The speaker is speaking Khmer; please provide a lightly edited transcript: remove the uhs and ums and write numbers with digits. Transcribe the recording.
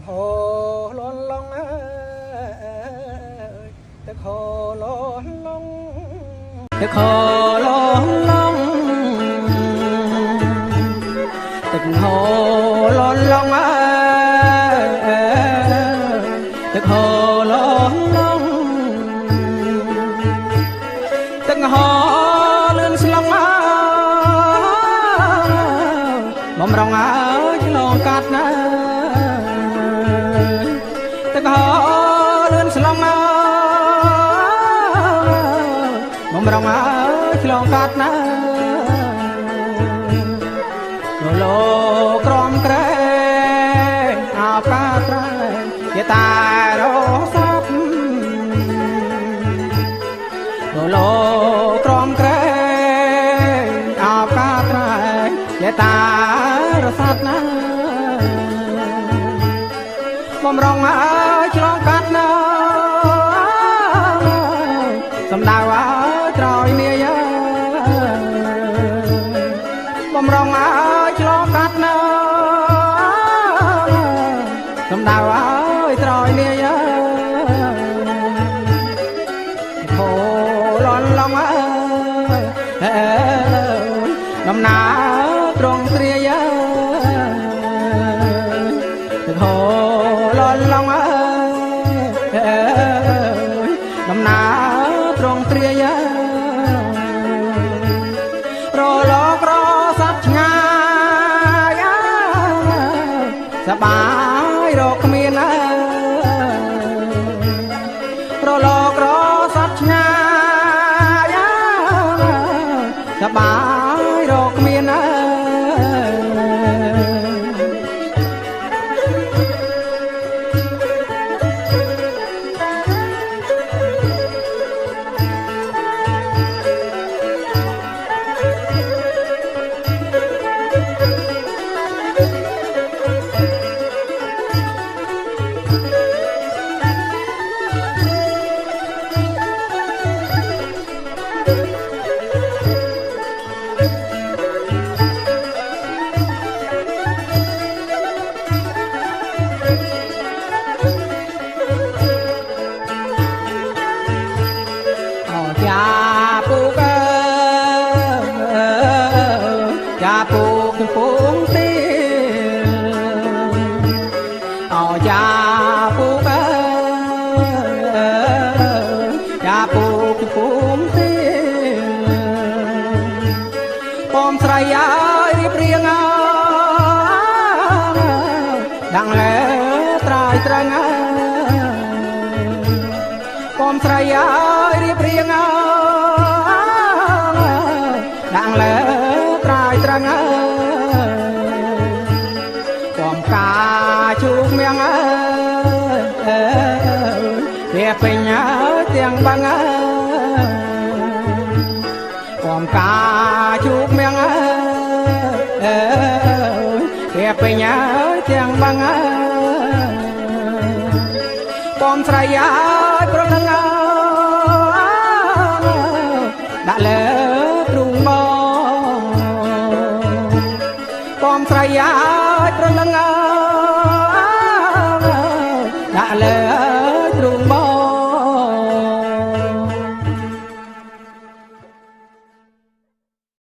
hồ lon long ơiទឹកhồ lon longទឹកhồ lon longទឹកhồ lon long ơiទឹកhồ lon longទឹកhồលឿនស្លងបំរុងអើយឆ្លងកាត់ណាទឹកហោលឿនស្លងបំរុងអើយឆ្លងកាត់ណាលោក្រំក្រែងអោកាត្រែងជាតារស័ព្ទលោក្រំក្រែងអោកាត្រែងជាតារស័ព្ទណាបំរុងអើយឆ្លងកាត់ណាសំដៅអើយត្រយនាយបំរុងអើយឆ្លងកាត់ណាសំដៅអើយត្រយនាយហូលន់ឡងអើយដំណើរត្រង់ត្រាយហូលន់ឡងអើយដំណើរត្រង់ត្រាយរលករសັດឆ្ងាយសបាយរកគ្មានរលករសັດឆ្ងាយសបាយរកគ្មានចាពូកកំពុងទីអោចាពូកចាពូកំពុងទីបំស្រីអើយរៀបរៀងដាំងលែត្រាយត្រង់បំស្រីអើយរៀបរៀងដាំងលែត្រាយត្រង់បំកាជូកមៀងវាពេញទាំងបាំងបំកាជូកមៀងវាពេញទាំងបាំងបំស្រីអើយប្រលឹងដាក់លើទ្រូងបងបំស្រីអើយប្រលឹង